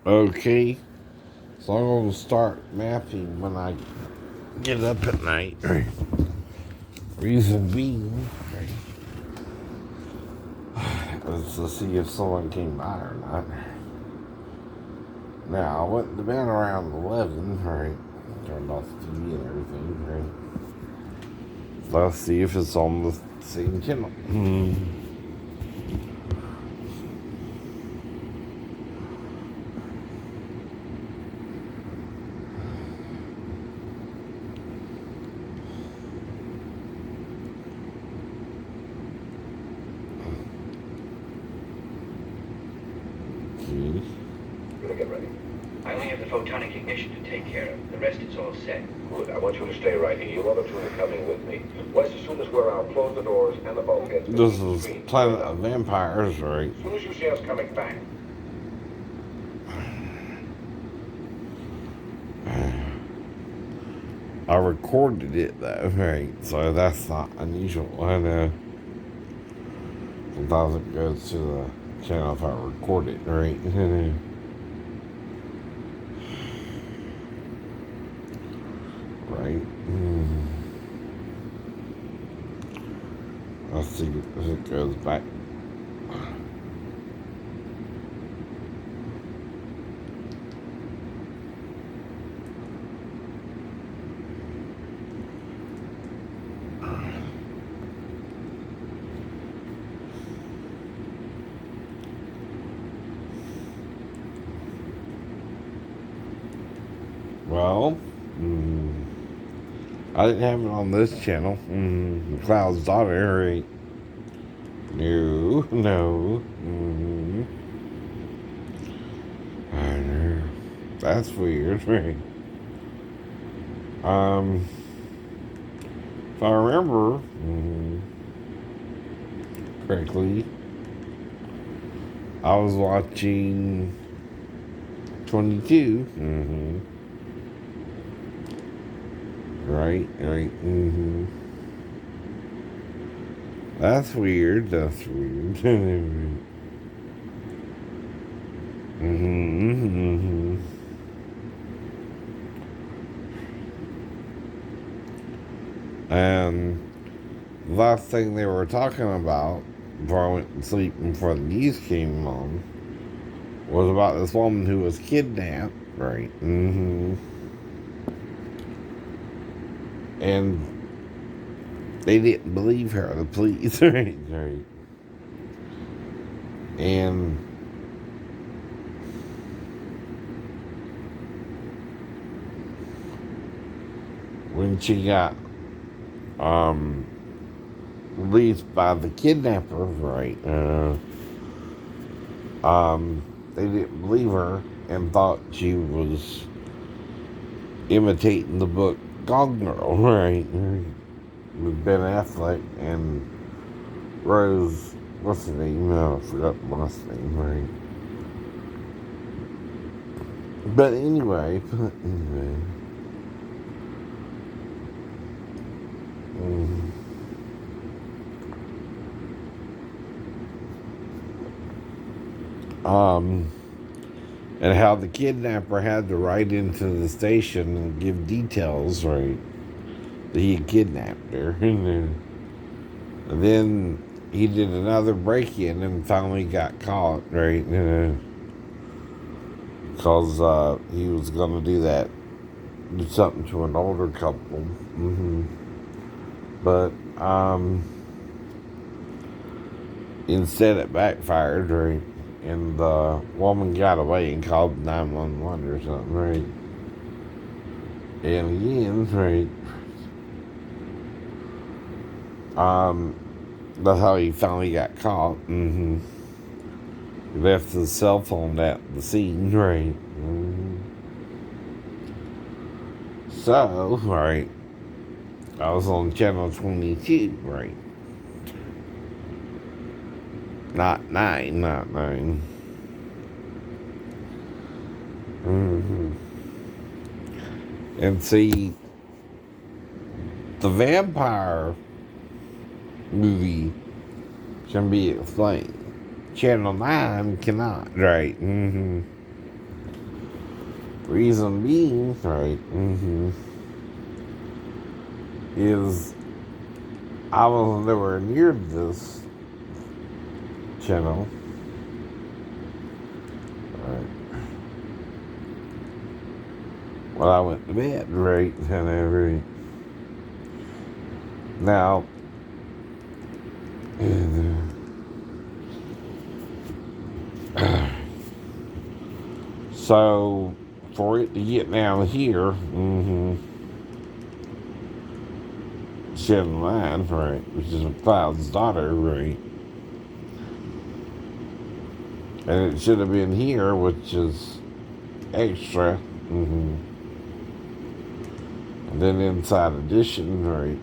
Okay, so I'm going to start mapping when I get up at night. Reason being is to see if someone came by or not. Now, I went to bed around 11, right? Turned off the TV and everything, right? Let's see if it's on the same channel. Okay. Gonna get ready. I only have the photonic ignition to take care of. The rest is all set. Good. I want you to stay right here. You other two are coming with me. Once as soon as we're out, close the doors and the bulkheads. This is Planet of Vampires, right? As soon as you see us coming back. I recorded it though, right? So that's not unusual. I know. Sometimes it goes to the channel if I record it, right? Right? Let's see if it goes back. Well, I didn't have it on this channel. Cloud's daughter, right? No. I know. That's weird, right? If I remember correctly, I was watching 22. Right. That's weird. And the last thing they were talking about before I went to sleep and before the news came on was about this woman who was kidnapped, right? And they didn't believe her, the police, right? And when she got released by the kidnappers, right? They didn't believe her and thought she was imitating the book Gone Girl, right? With Ben Affleck and Rose, what's her name? No, I forgot the last name, right? But anyway. And how the kidnapper had to write into the station and give details, right? That he had kidnapped her. And then he did another break-in and finally got caught, right? Because he was going to do that, do something to an older couple. But instead it backfired, right? And the woman got away and called 911 or something, right? And again, right? That's how he finally got caught. He left his cell phone at the scene, right? So, right, I was on channel 22, right? Not 9. And see, the vampire movie can be explained. Channel 9 cannot, right? Reason being, right, is I was nowhere near this channel. Right. Well, I went to bed, right, and every now. So, for it to get down here, Shannon Line, right, which is Cloud's daughter, right, and it should have been here, which is extra, and then inside edition, right,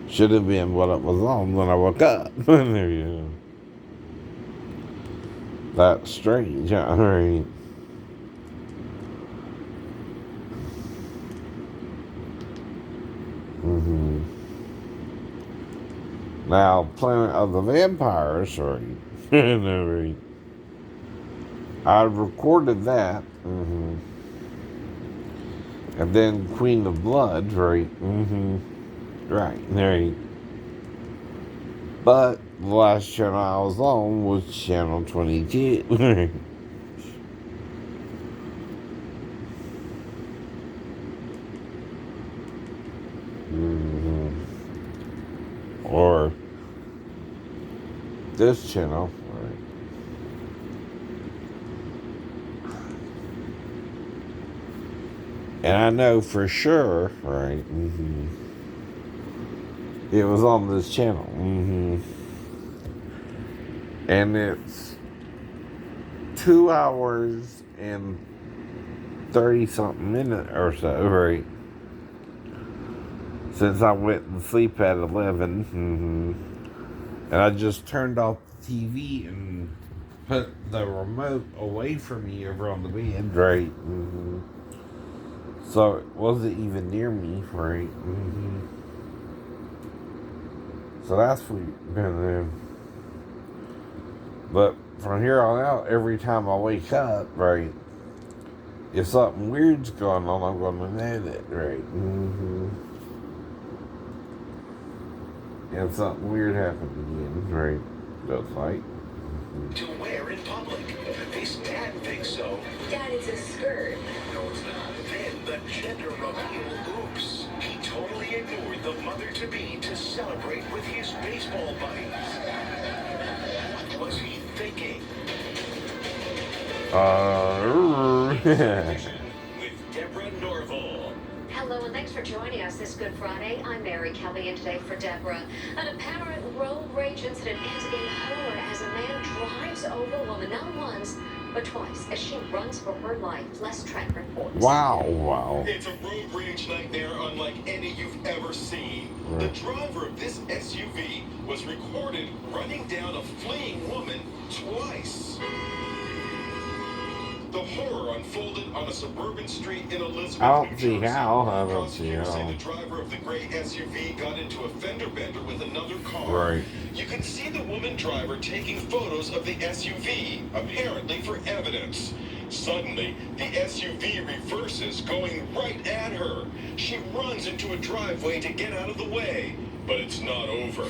should have been what it was on when I woke up. There you go. That's strange, right? Now, Planet of the Vampires, right? Right. I recorded that, and then Queen of Blood, right? Right. But the last channel I was on was channel 22. Or this channel, right? And I know for sure, right? It was on this channel. And it's 2 hours and 30 something minutes or so, right? Since I went to sleep at 11. And I just turned off the TV and put the remote away from me over on the bed, right? So it wasn't even near me, right? So that's weird. But from here on out, every time I wake up, right, if something weird's going on, I'm going to know it, right? And something weird happened again, right? Looks like. To wear in public. At least Dad thinks so. Dad, it's a skirt. No, it's not. Then the gender reveal. Oops. He totally ignored the mother-to-be to celebrate with his baseball buddies. What was he thinking? With Deborah Norville. Hello, and thanks for joining us this Good Friday. I'm Mary Kelly, and today for Deborah, an apparent road rage incident ends in horror as a man drives over a woman, not once, but twice, as she runs for her life. Les Trent reports. Wow. It's a road rage nightmare unlike any you've ever seen. Right. The driver of this SUV was recorded running down a fleeing woman twice. The horror unfolded on a suburban street in Elizabeth, I don't New see Jersey. how. I don't see Prosecutors say how. the driver of the gray SUV got into a fender bender with another car. Right. You can see the woman driver taking photos of the SUV, apparently for evidence. Suddenly, the SUV reverses, going right at her. She runs into a driveway to get out of the way, but it's not over.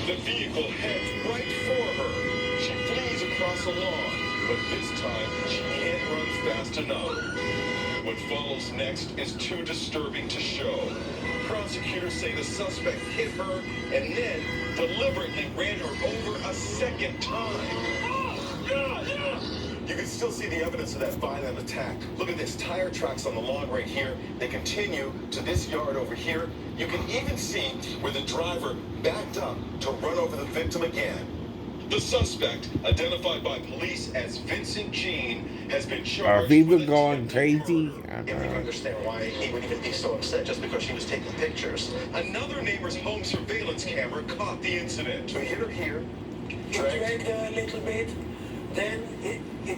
The vehicle heads right for her. She flees across a lawn, but this time she can't run fast enough. What follows next is too disturbing to show. Prosecutors say the suspect hit her and then deliberately ran her over a second time. You can still see the evidence of that violent attack. Look at this, tire tracks on the lawn right here. They continue to this yard over here. You can even see where the driver backed up to run over the victim again. The suspect, identified by police as Vincent Jean, has been charged. Are people with going attempted crazy? murder. If you can understand why he would even be so upset just because she was taking pictures. Another neighbor's home surveillance camera caught the incident. So hit her here. He dragged her a little bit. Then he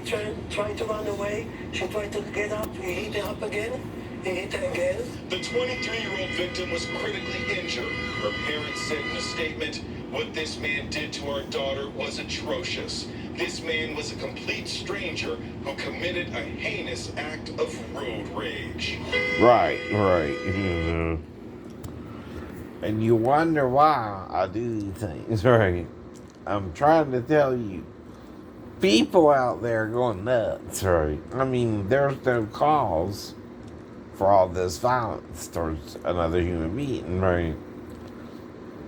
tried to run away. She tried to get up. He hit her up again. He hit her again. The 23-year-old victim was critically injured. Her parents said in a statement, "What this man did to our daughter was atrocious. This man was a complete stranger who committed a heinous act of road rage. Right, right. You know. And you wonder why I do these things, right? I'm trying to tell you, people out there are going nuts, right? I mean, there's no cause for all this violence towards another human being, right?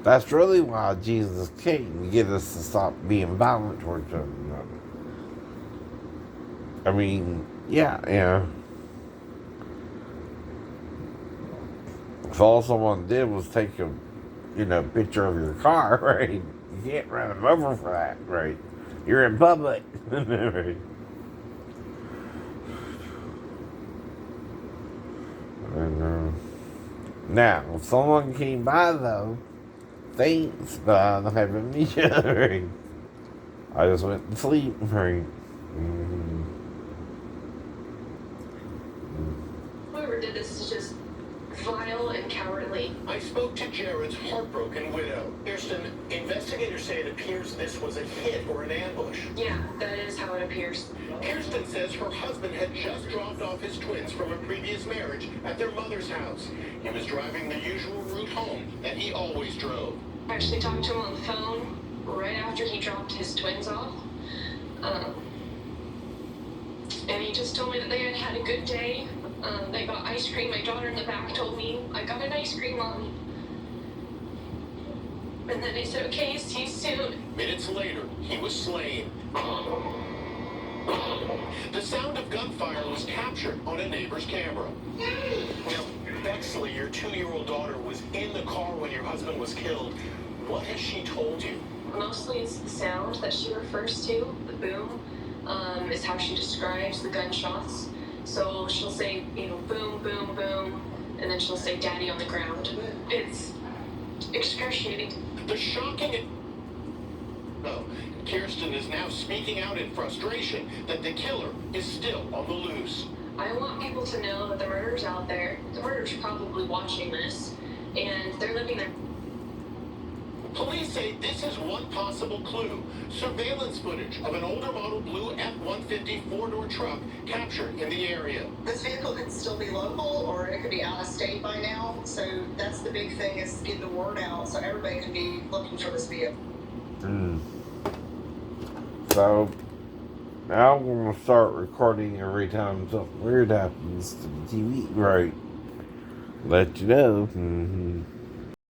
That's really why Jesus came, to get us to stop being violent towards one another. I mean, yeah. If all someone did was take a, picture of your car, right? You can't run them over for that, right? You're in public. Right? And, now, if someone came by, though, thanks, but I don't have amnesia, right? I just went to sleep, right? Mm-hmm. Whoever did this is just vile and cowardly. I spoke to Jared's heartbroken widow. Kirsten, investigators say it appears this was a hit or an ambush. Yeah, that is how it appears. Kirsten says her husband had just dropped off his twins from a previous marriage at their mother's house. He was driving the usual route home that he always drove. I actually talked to him on the phone right after he dropped his twins off. And he just told me that they had had a good day. They got ice cream. My daughter in the back told me, I got an ice cream, Mommy. And then they said, okay, see you soon. Minutes later, he was slain. The sound of gunfire was captured on a neighbor's camera. Now, Bexley, your 2-year-old daughter, was in the car when your husband was killed. What has she told you? Mostly it's the sound that she refers to, the boom, is how she describes the gunshots. So she'll say, boom, boom, boom, and then she'll say daddy on the ground. It's excruciating. The shocking... No, Kirsten is now speaking out in frustration that the killer is still on the loose. I want people to know that the murderer's out there. The murderer's probably watching this, and they're living their... Police say this is one possible clue. Surveillance footage of an older model blue F-150 four-door truck captured in the area. This vehicle could still be local or it could be out of state by now. So that's the big thing, is getting the word out so everybody can be looking for this vehicle. So, now I'm going to start recording every time something weird happens to the TV. Right. Let you know.